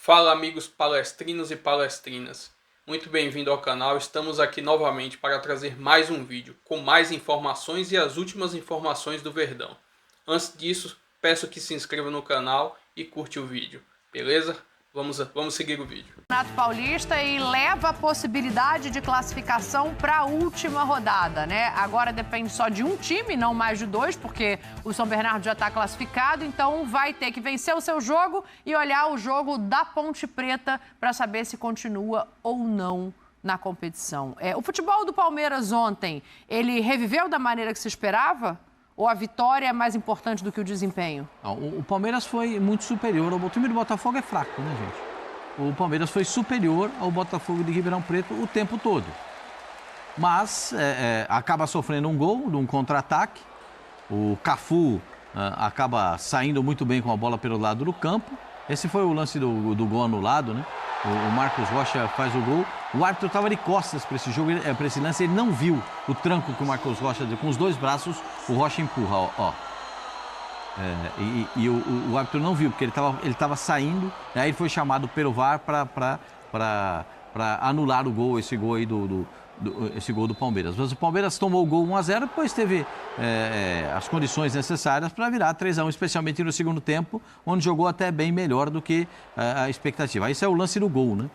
Fala amigos palestrinos e palestrinas, muito bem-vindo ao canal. Estamos aqui novamente para trazer mais um vídeo com mais informações e as últimas informações do Verdão. Antes disso, peço que se inscreva no canal e curte o vídeo, beleza? Vamos seguir o vídeo. Campeonato Paulista e leva a possibilidade de classificação para a última rodada, né? Agora depende só de um time, não mais de dois, porque o São Bernardo já está classificado, então vai ter que vencer o seu jogo e olhar o jogo da Ponte Preta para saber se continua ou não na competição. O futebol do Palmeiras ontem, ele reviveu da maneira que se esperava? Ou a vitória é mais importante do que o desempenho? Não, o Palmeiras foi muito superior. O time do Botafogo é fraco, né, gente? O Palmeiras foi superior ao Botafogo de Ribeirão Preto o tempo todo. Mas acaba sofrendo um gol, num contra-ataque. O Cafu acaba saindo muito bem com a bola pelo lado do campo. Esse foi o lance do gol anulado, né? O Marcos Rocha faz o gol. O árbitro estava de costas para esse jogo, para esse lance. Ele não viu o tranco que o Marcos Rocha deu. Com os dois braços, o Rocha empurra, ó. O árbitro não viu, porque ele estava saindo. Aí ele foi chamado pelo VAR para anular o gol, esse gol aí esse gol do Palmeiras. Mas o Palmeiras tomou o gol 1-0, depois teve as condições necessárias para virar 3-1, especialmente no segundo tempo, onde jogou até bem melhor do que a expectativa. Esse é o lance do gol, né?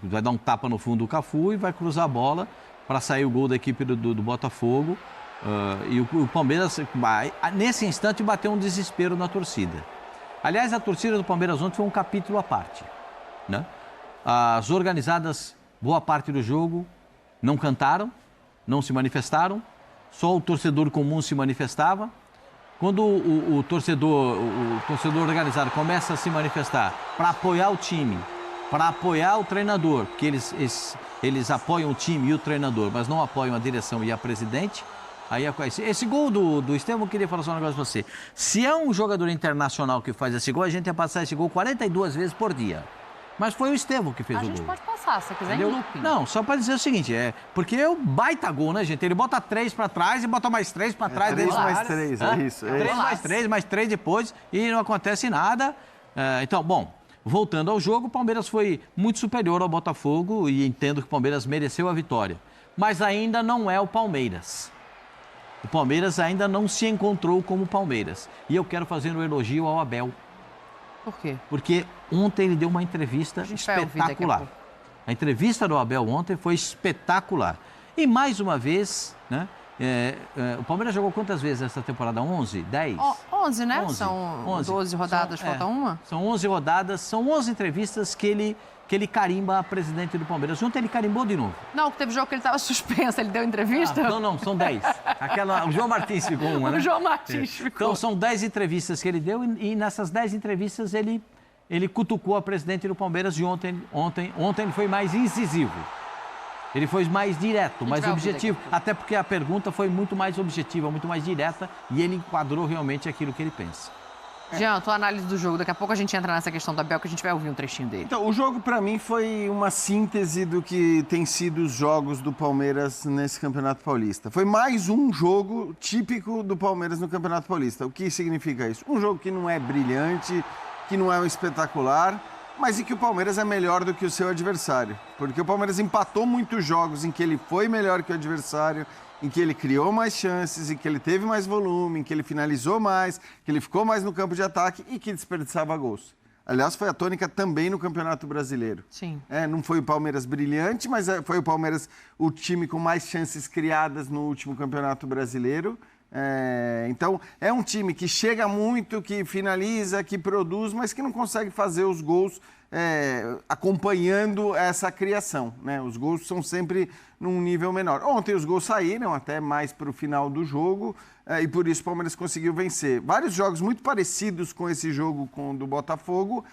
Vai dar um tapa no fundo do Cafu e vai cruzar a bola para sair o gol da equipe do Botafogo. E o Palmeiras, nesse instante, bateu um desespero na torcida. Aliás, a torcida do Palmeiras ontem foi um capítulo à parte, né? As organizadas, boa parte do jogo, não cantaram, não se manifestaram, só o torcedor comum se manifestava. Quando o torcedor organizado começa a se manifestar para apoiar o time, para apoiar o treinador, porque eles apoiam o time e o treinador, mas não apoiam a direção e a presidente, aí esse gol do Estevão, eu queria falar só um negócio para você. Se é um jogador internacional que faz esse gol, a gente ia passar esse gol 42 vezes por dia. Mas foi o Estevão que fez o gol. A gente pode passar, se quiser, em looping. Não, só para dizer o seguinte, porque é o baita gol, né, gente? Ele bota 3 para trás e bota mais 3 para trás. 3 mais 3, é isso. 3 mais 3, mais 3 depois e não acontece nada. Então, bom, voltando ao jogo, o Palmeiras foi muito superior ao Botafogo e entendo que o Palmeiras mereceu a vitória. Mas ainda não é o Palmeiras. O Palmeiras ainda não se encontrou como Palmeiras. E eu quero fazer um elogio ao Abel. Por quê? Porque ontem ele deu uma entrevista espetacular. A entrevista do Abel ontem foi espetacular. E mais uma vez, né? O Palmeiras jogou quantas vezes essa temporada? 11? 10? 11, né? 11, são 11. 12 rodadas, falta uma? São 11 rodadas, são 11 entrevistas que ele carimba a presidente do Palmeiras. Ontem ele carimbou de novo. Não, teve jogo que ele estava suspenso, ele deu entrevista? Não, são 10. O João Martins ficou uma, né? O João Martins ficou. Então são 10 entrevistas que ele deu e nessas 10 entrevistas ele cutucou a presidente do Palmeiras e ontem ele foi mais incisivo. Ele foi mais direto, mais objetivo, até porque a pergunta foi muito mais objetiva, muito mais direta e ele enquadrou realmente aquilo que ele pensa. Jean, tua análise do jogo. Daqui a pouco a gente entra nessa questão do Abel, que a gente vai ouvir um trechinho dele. Então, o jogo, para mim, foi uma síntese do que tem sido os jogos do Palmeiras nesse Campeonato Paulista. Foi mais um jogo típico do Palmeiras no Campeonato Paulista. O que significa isso? Um jogo que não é brilhante, que não é um espetacular, mas em que o Palmeiras é melhor do que o seu adversário. Porque o Palmeiras empatou muitos jogos em que ele foi melhor que o adversário, em que ele criou mais chances, em que ele teve mais volume, em que ele finalizou mais, que ele ficou mais no campo de ataque e que desperdiçava gols. Aliás, foi a tônica também no Campeonato Brasileiro. Sim. Não foi o Palmeiras brilhante, mas foi o Palmeiras o time com mais chances criadas no último Campeonato Brasileiro. Então, é um time que chega muito, que finaliza, que produz, mas que não consegue fazer os gols acompanhando essa criação, né? Os gols são sempre num nível menor. Ontem os gols saíram até mais para o final do jogo e por isso o Palmeiras conseguiu vencer. Vários jogos muito parecidos com esse jogo do Botafogo,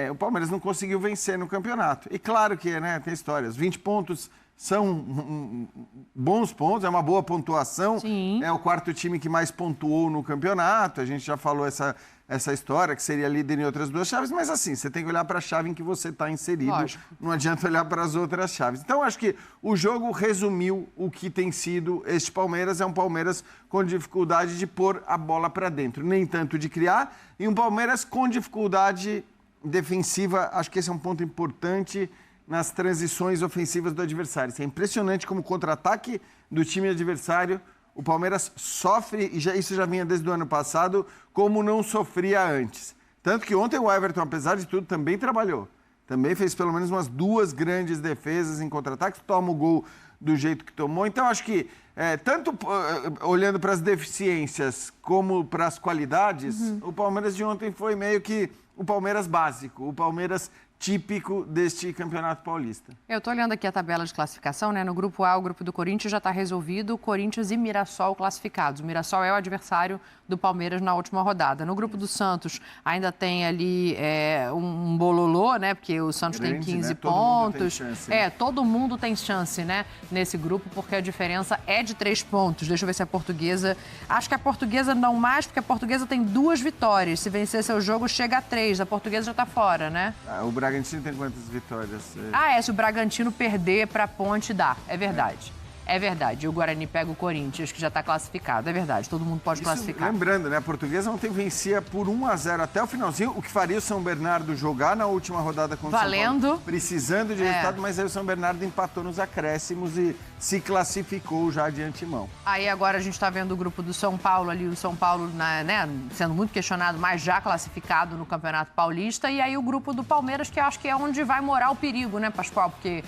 o Palmeiras não conseguiu vencer no campeonato. E claro que, né, tem histórias, 20 pontos são bons pontos, é uma boa pontuação. Sim. É o quarto time que mais pontuou no campeonato. A gente já falou essa história, que seria líder em outras duas chaves, mas assim, você tem que olhar para a chave em que você está inserido. Lógico. Não adianta olhar para as outras chaves. Então, acho que o jogo resumiu o que tem sido este Palmeiras. É um Palmeiras com dificuldade de pôr a bola para dentro, nem tanto de criar, e um Palmeiras com dificuldade defensiva. Acho que esse é um ponto importante nas transições ofensivas do adversário. É impressionante como o contra-ataque do time adversário, o Palmeiras sofre, e isso já vinha desde o ano passado, como não sofria antes. Tanto que ontem o Everton, apesar de tudo, também trabalhou. Também fez pelo menos umas 2 grandes defesas em contra-ataques, toma o gol do jeito que tomou. Então, acho que, tanto olhando para as deficiências como para as qualidades, o Palmeiras de ontem foi meio que o Palmeiras básico, o Palmeiras típico deste Campeonato Paulista. Eu estou olhando aqui a tabela de classificação, né? No grupo A, o grupo do Corinthians já está resolvido, Corinthians e Mirassol classificados. O Mirassol é o adversário do Palmeiras na última rodada. No grupo do Santos ainda tem ali um bololô, né? Porque o Santos tem 15 pontos. Todo mundo tem chance, né? Todo mundo tem chance, né? Nesse grupo, porque a diferença é de 3 pontos. Deixa eu ver se a Portuguesa... Acho que a Portuguesa não mais, porque a Portuguesa tem 2 vitórias. Se vencer seu jogo, chega a 3. A Portuguesa já está fora, né? O Bragantino tem quantas vitórias? Se o Bragantino perder para a Ponte, dá. É verdade. É verdade. E o Guarani pega o Corinthians, que já está classificado. É verdade. Todo mundo pode classificar. Lembrando, né? A Portuguesa ontem vencia por 1-0 até o finalzinho, o que faria o São Bernardo jogar na última rodada contra o São Paulo. Precisando de resultado, mas aí o São Bernardo empatou nos acréscimos e se classificou já de antemão. Aí agora a gente está vendo o grupo do São Paulo ali, o São Paulo, né, sendo muito questionado, mas já classificado no Campeonato Paulista. E aí o grupo do Palmeiras, que acho que é onde vai morar o perigo, né, Pascoal? Porque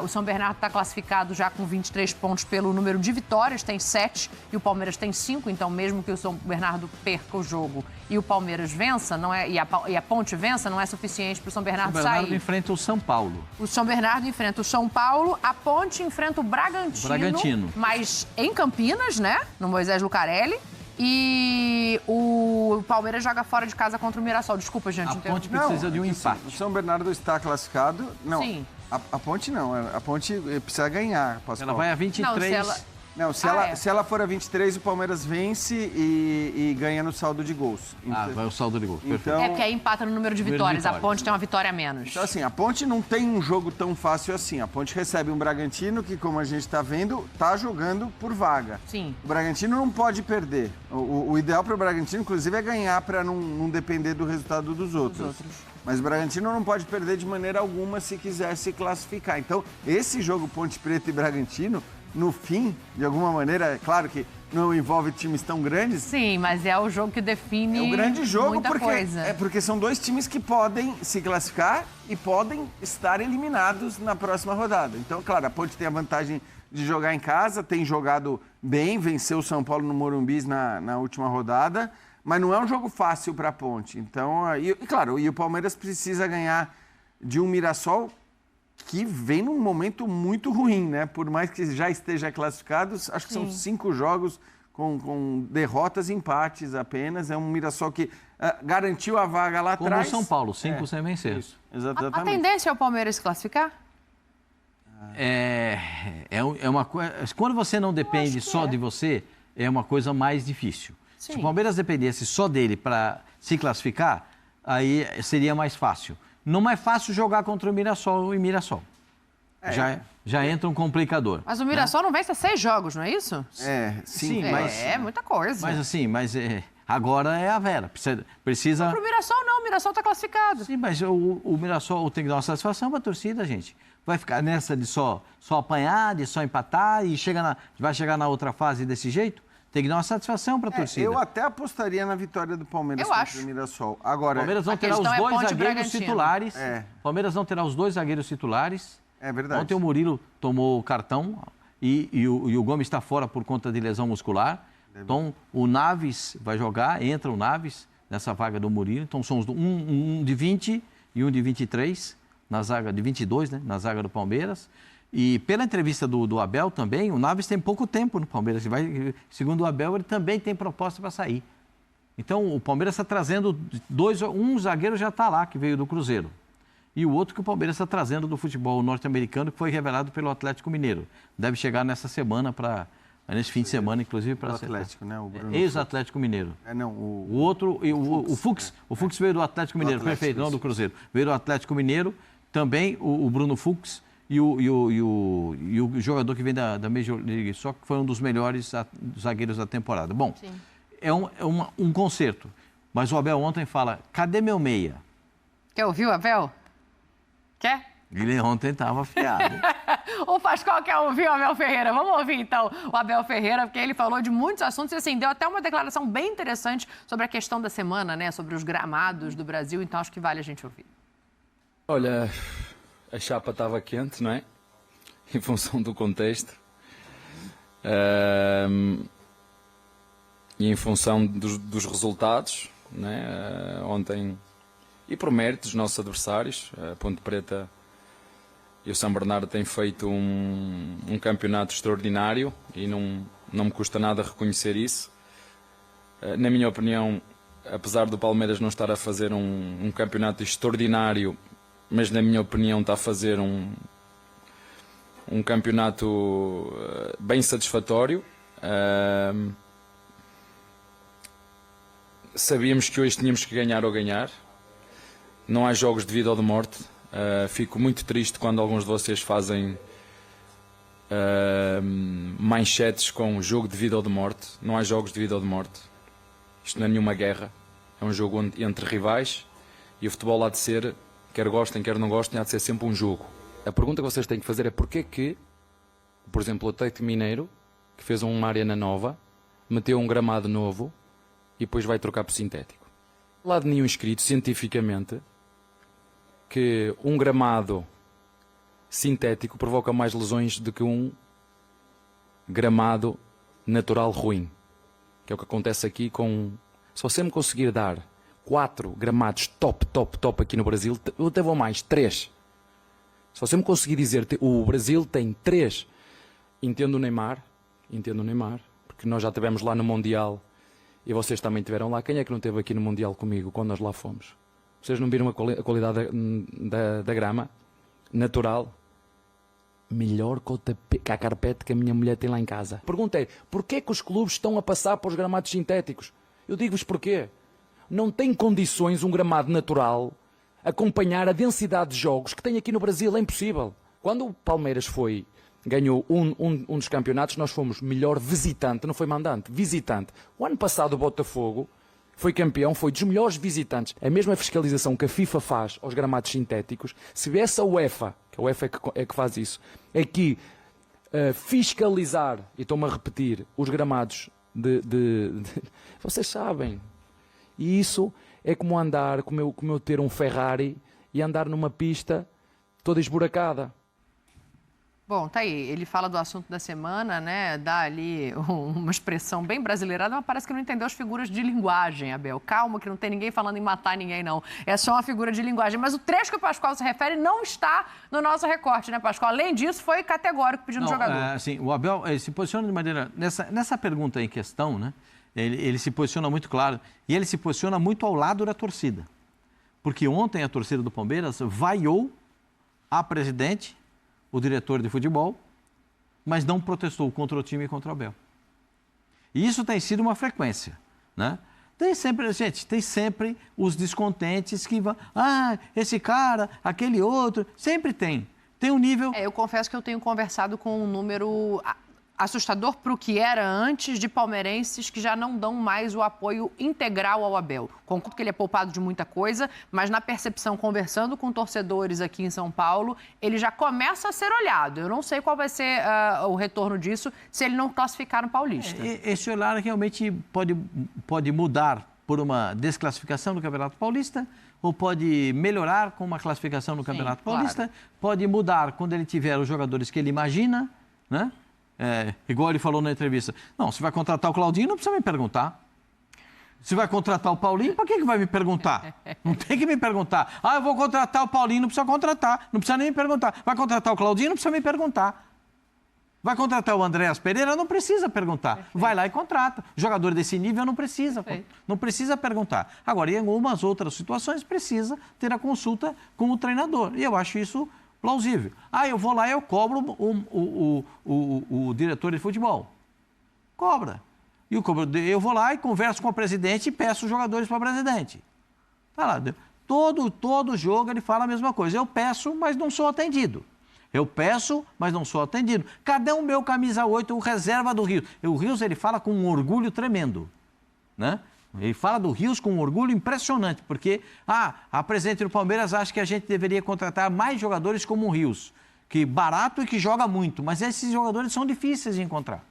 o São Bernardo está classificado já com 23 pontos pelo número de vitórias, tem 7 e o Palmeiras tem 5, então mesmo que o São Bernardo perca o jogo e o Palmeiras vença, e a Ponte vença, não é suficiente para o São Bernardo sair. O São Bernardo enfrenta o São Paulo. O São Bernardo enfrenta o São Paulo, a Ponte enfrenta o Bragantino. Mas em Campinas, né, no Moisés Lucarelli. E o Palmeiras joga fora de casa contra o Mirassol. Desculpa, gente. A Ponte precisa de um empate. O São Bernardo está classificado. Não, Sim. A Ponte não. A Ponte precisa ganhar. Ela vai a 23. Não, se ela for a 23, o Palmeiras vence e ganha no saldo de gols. Vai o saldo de gols, perfeito. Então, porque aí empata no número de vitórias. A Ponte tem uma vitória a menos. Então, assim, a Ponte não tem um jogo tão fácil assim. A Ponte recebe um Bragantino que, como a gente está vendo, está jogando por vaga. Sim. O Bragantino não pode perder. O ideal para o Bragantino, inclusive, é ganhar para não depender do resultado dos outros. Mas o Bragantino não pode perder de maneira alguma se quiser se classificar. Então, esse jogo Ponte Preta e Bragantino, no fim, de alguma maneira, é claro que não envolve times tão grandes. Sim, mas é o jogo que define muita coisa. É o grande jogo porque são 2 times que podem se classificar e podem estar eliminados na próxima rodada. Então, claro, a Ponte tem a vantagem de jogar em casa, tem jogado bem, venceu o São Paulo no Morumbi na última rodada, mas não é um jogo fácil para a Ponte. Então, claro, o Palmeiras precisa ganhar de um Mirassol que vem num momento muito ruim, né? Por mais que já esteja classificado, acho que são 5 jogos com derrotas e empates apenas. É um Mirassol que garantiu a vaga lá atrás. Como o São Paulo, 5 sem vencer. Isso, exatamente. A tendência é o Palmeiras se classificar? É uma coisa. Quando você não depende só de você, é uma coisa mais difícil. Sim. Se o Palmeiras dependesse só dele para se classificar, aí seria mais fácil. Não é fácil jogar contra o Mirassol e Mirassol. Já entra um complicador. Mas o Mirassol não vence 6 jogos, não é isso? Sim, mas é muita coisa. Mas agora é a Vera. Precisa... Para o Mirassol não, o Mirassol está classificado. Sim, mas o Mirassol tem que dar uma satisfação para a torcida, gente. Vai ficar nessa de só apanhar, de só empatar e vai chegar na outra fase desse jeito? Tem que dar uma satisfação para a torcida. Eu até apostaria na vitória do Palmeiras contra o Mirassol. Agora, o Palmeiras não terá os 2 zagueiros titulares. Palmeiras não terá os 2 zagueiros titulares. É verdade. Ontem o Murilo tomou o cartão e o Gomes está fora por conta de lesão muscular. Então o Naves vai jogar, entra o Naves nessa vaga do Murilo. Então são um de 20 e um de 23, na zaga de 22, né? Na zaga do Palmeiras. E pela entrevista do Abel também, o Naves tem pouco tempo no Palmeiras. Segundo o Abel, ele também tem proposta para sair. Então, o Palmeiras está trazendo um zagueiro já está lá, que veio do Cruzeiro. e o outro que o Palmeiras está trazendo do futebol norte-americano, que foi revelado pelo Atlético Mineiro. Deve chegar nessa semana, nesse fim de semana, inclusive, para o Atlético, né? O Bruno ex-Atlético Mineiro. Não, o outro, o Fux veio do Atlético Mineiro, perfeito, não do Cruzeiro. Veio do Atlético Mineiro, também o Bruno Fux e o jogador que vem da Major League Soccer, que foi um dos melhores zagueiros da temporada. Bom, sim, é um concerto, mas o Abel ontem fala, cadê meu meia? Quer ouvir o Abel? Quer? Ele ontem estava afiado. O Pascoal quer ouvir o Abel Ferreira. Vamos ouvir, então, o Abel Ferreira, porque ele falou de muitos assuntos e, assim, deu até uma declaração bem interessante sobre a questão da semana, né? Sobre os gramados do Brasil, então acho que vale a gente ouvir. Olha, a chapa estava quente, não é? Em função do contexto. E em função dos resultados, não é? Ontem, e por mérito dos nossos adversários, a Ponte Preta e o São Bernardo têm feito um campeonato extraordinário e não me custa nada reconhecer isso. Na minha opinião, apesar do Palmeiras não estar a fazer um campeonato extraordinário, mas na minha opinião está a fazer um campeonato bem satisfatório. Sabíamos que hoje tínhamos que ganhar ou ganhar. Não há jogos de vida ou de morte. Fico muito triste quando alguns de vocês fazem manchetes com jogo de vida ou de morte. Não há jogos de vida ou de morte. Isto não é nenhuma guerra. É um jogo entre rivais e o futebol há de ser, quer gostem, quer não gostem, há de ser sempre um jogo. A pergunta que vocês têm que fazer é porquê que, por exemplo, o Atlético Mineiro, que fez uma arena nova, meteu um gramado novo e depois vai trocar por sintético. Não há de nenhum escrito cientificamente que um gramado sintético provoca mais lesões do que um gramado natural ruim. Que é o que acontece aqui com... Se você me conseguir dar 4 gramados top aqui no Brasil, eu até vou mais, 3. Se você me conseguir dizer o Brasil tem 3, entendo o Neymar, porque nós já estivemos lá no Mundial e vocês também estiveram lá. Quem é que não esteve aqui no Mundial comigo quando nós lá fomos? Vocês não viram a qualidade da grama natural? Melhor que a carpete que a minha mulher tem lá em casa. A pergunta é, porquê que os clubes estão a passar para os gramados sintéticos? Eu digo-vos porquê. Não tem condições um gramado natural acompanhar a densidade de jogos que tem aqui no Brasil. É impossível. Quando o Palmeiras ganhou um dos campeonatos, nós fomos melhor visitante, não foi mandante, visitante. O ano passado o Botafogo foi campeão, foi dos melhores visitantes. A mesma fiscalização que a FIFA faz aos gramados sintéticos, se viesse a UEFA, que a UEFA é que faz isso, aqui fiscalizar, e estou-me a repetir, os gramados vocês sabem. E isso é como andar, como eu ter um Ferrari e andar numa pista toda esburacada. Bom, tá aí. Ele fala do assunto da semana, né? Dá ali uma expressão bem brasileirada, mas parece que não entendeu as figuras de linguagem, Abel. Calma, que não tem ninguém falando em matar ninguém, não. É só uma figura de linguagem. Mas o trecho que o Pascoal se refere não está no nosso recorte, né, Pascoal? Além disso, foi categórico pedindo jogador. Assim, o Abel se posiciona de maneira... Nessa pergunta em questão, né? Ele se posiciona muito claro. E ele se posiciona muito ao lado da torcida. Porque ontem a torcida do Palmeiras vaiou a presidente, o diretor de futebol, mas não protestou contra o time e contra o Abel. E isso tem sido uma frequência, né? Tem sempre os descontentes que vão... esse cara, aquele outro, sempre tem. Tem um nível... Eu confesso que eu tenho conversado com um número assustador para o que era antes, de palmeirenses que já não dão mais o apoio integral ao Abel. Concordo que ele é poupado de muita coisa, mas na percepção, conversando com torcedores aqui em São Paulo, ele já começa a ser olhado. Eu não sei qual vai ser o retorno disso se ele não classificar no Paulista. Esse olhar realmente pode mudar por uma desclassificação do Campeonato Paulista, ou pode melhorar com uma classificação no Campeonato Paulista, pode mudar quando ele tiver os jogadores que ele imagina, né? Igual ele falou na entrevista. Não, se vai contratar o Claudinho, não precisa me perguntar. Se vai contratar o Paulinho, para que vai me perguntar? Não tem que me perguntar. Eu vou contratar o Paulinho, não precisa contratar. Não precisa nem me perguntar. Vai contratar o Claudinho, não precisa me perguntar. Vai contratar o Andréas Pereira? Não precisa perguntar. Perfeito. Vai lá e contrata. Jogador desse nível não precisa. Não precisa perguntar. Agora, em algumas outras situações, precisa ter a consulta com o treinador. E eu acho isso plausível. Eu vou lá e eu cobro o diretor de futebol. Cobra. E eu vou lá e converso com o presidente e peço os jogadores para o presidente. Tá lá. Todo jogo ele fala a mesma coisa. Eu peço, mas não sou atendido. Eu peço, mas não sou atendido. Cadê o meu camisa 8, o reserva do Rios? O Rios, ele fala com um orgulho tremendo, né? Ele fala do Rios com um orgulho impressionante, porque a presidente do Palmeiras acha que a gente deveria contratar mais jogadores como o Rios, que barato e que joga muito, mas esses jogadores são difíceis de encontrar.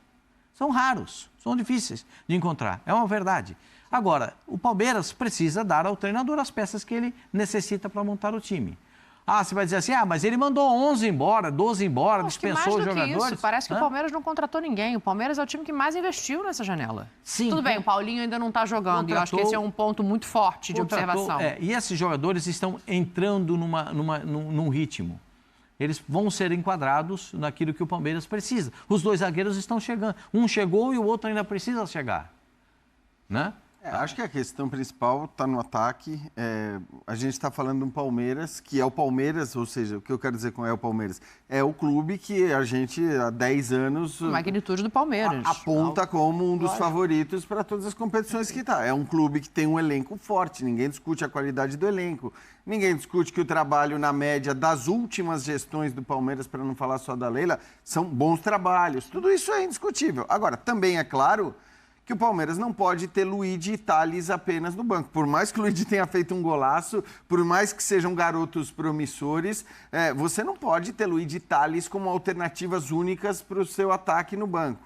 São raros, são difíceis de encontrar. É uma verdade. Agora, o Palmeiras precisa dar ao treinador as peças que ele necessita para montar o time. Você vai dizer assim, mas ele mandou 11 embora, 12 embora, dispensou os jogadores. Isso. Parece que o Palmeiras não contratou ninguém. O Palmeiras é o time que mais investiu nessa janela. Sim. Tudo bem, o Paulinho ainda não está jogando. E eu acho que esse é um ponto muito forte de observação. E esses jogadores estão entrando num ritmo. Eles vão ser enquadrados naquilo que o Palmeiras precisa. Os dois zagueiros estão chegando. Um chegou e o outro ainda precisa chegar, né? Acho que a questão principal está no ataque. A gente está falando de um Palmeiras, que é o Palmeiras, ou seja, o que eu quero dizer com o Palmeiras? É o clube que a gente, há 10 anos... A magnitude do Palmeiras. Aponta como um dos favoritos para todas as competições que está. É um clube que tem um elenco forte, ninguém discute a qualidade do elenco, ninguém discute que o trabalho, na média, das últimas gestões do Palmeiras, para não falar só da Leila, são bons trabalhos. Tudo isso é indiscutível. Agora, também é claro que o Palmeiras não pode ter Luigi e Tales apenas no banco. Por mais que o Luigi tenha feito um golaço, por mais que sejam garotos promissores, você não pode ter Luigi e Tales como alternativas únicas para o seu ataque no banco.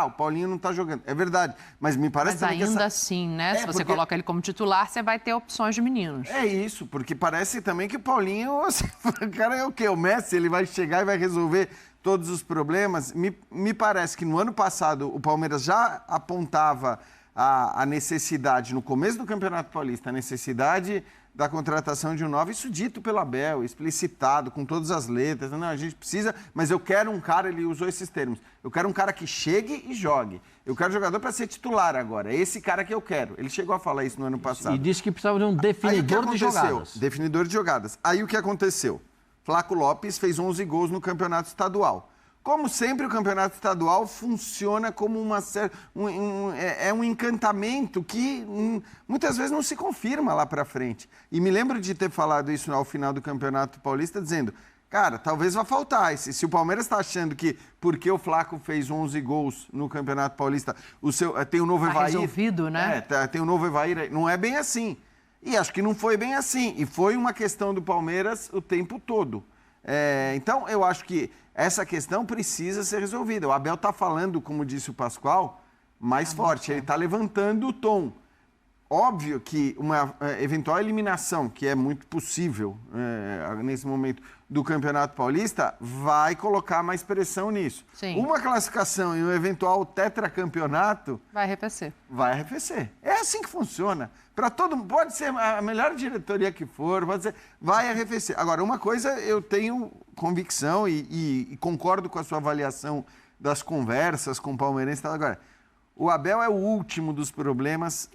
O Paulinho não está jogando. É verdade, mas me parece também que ainda assim, né? Se você coloca ele como titular, você vai ter opções de meninos. É isso, porque parece também que o Paulinho, o cara é o quê? O Messi, ele vai chegar e vai resolver todos os problemas. Me parece que no ano passado o Palmeiras já apontava a necessidade, no começo do Campeonato Paulista, a necessidade da contratação de um 9, isso dito pelo Abel, explicitado, com todas as letras. Não, a gente precisa, mas eu quero um cara, ele usou esses termos, eu quero um cara que chegue e jogue. Eu quero jogador para ser titular agora, é esse cara que eu quero. Ele chegou a falar isso no ano passado. E disse que precisava de um definidor de jogadas. Definidor de jogadas. Aí o que aconteceu? Flávio Lopes fez 11 gols no Campeonato Estadual. Como sempre, o Campeonato Estadual funciona como um encantamento que muitas vezes não se confirma lá para frente. E me lembro de ter falado isso ao final do Campeonato Paulista, dizendo, cara, talvez vá faltar. Se o Palmeiras está achando que porque o Flaco fez 11 gols no Campeonato Paulista, tem o novo Evair... resolvido, né? Tem o novo Evair, não é bem assim. E acho que não foi bem assim. E foi uma questão do Palmeiras o tempo todo. Então, eu acho que essa questão precisa ser resolvida. O Abel está falando, como disse o Pascoal, mais forte. Ele está levantando o tom. Óbvio que uma eventual eliminação, que é muito possível nesse momento do Campeonato Paulista, vai colocar mais pressão nisso. Sim. Uma classificação e um eventual tetracampeonato... Vai arrefecer. Vai arrefecer. É assim que funciona. Para todo mundo, pode ser a melhor diretoria que for, pode ser, vai arrefecer. Agora, uma coisa eu tenho convicção e concordo com a sua avaliação das conversas com o palmeirense. Agora, o Abel é o último dos problemas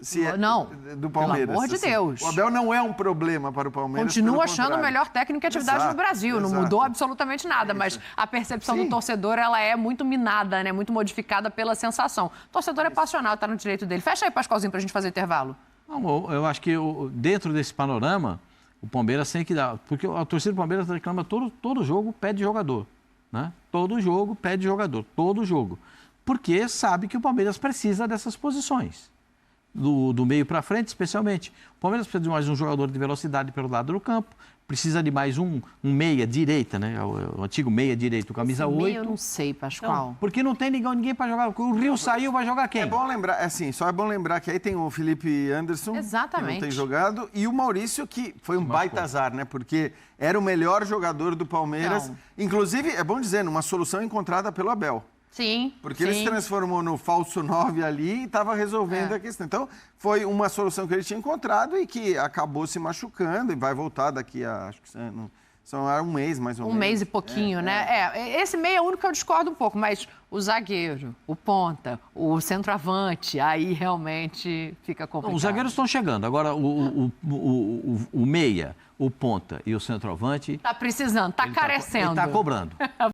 do Palmeiras. Pelo amor de Deus. O Abel não é um problema para o Palmeiras. Continua achando o melhor técnico em atividade no Brasil. Não mudou absolutamente nada, mas a percepção do torcedor ela é muito minada, né? Muito modificada pela sensação. O torcedor é passional, está no direito dele. Fecha aí, Pascoalzinho, para a gente fazer intervalo. Não, eu acho que dentro desse panorama, o Palmeiras tem que dar... Porque a torcida do Palmeiras reclama todo jogo, pede jogador. Né? Todo jogo, pede jogador. Todo jogo. Porque sabe que o Palmeiras precisa dessas posições. Do meio para frente, especialmente. O Palmeiras precisa de mais um jogador de velocidade pelo lado do campo, precisa de mais um meia-direita, né? O antigo meia-direito, camisa 8. Meia eu não sei, Pascoal. Não, porque não tem ninguém para jogar. O Rio saiu, vai jogar quem? É bom lembrar, só é bom lembrar que aí tem o Felipe Anderson, exatamente, que não tem jogado, e o Maurício, que foi um baita azar, né? Porque era o melhor jogador do Palmeiras. Não. Inclusive, é bom dizer, uma solução encontrada pelo Abel. Sim. Porque ele se transformou no falso 9 ali e estava resolvendo a questão. Então, foi uma solução que ele tinha encontrado e que acabou se machucando e vai voltar daqui a, acho que São um mês, mais ou Um menos. mês e pouquinho, né? Esse meio é o único que eu discordo um pouco, mas o zagueiro, o ponta, o centroavante, aí realmente fica complicado. Os zagueiros estão chegando. Agora, o meia, o ponta e o centroavante... Tá precisando, tá carecendo. Ele está cobrando.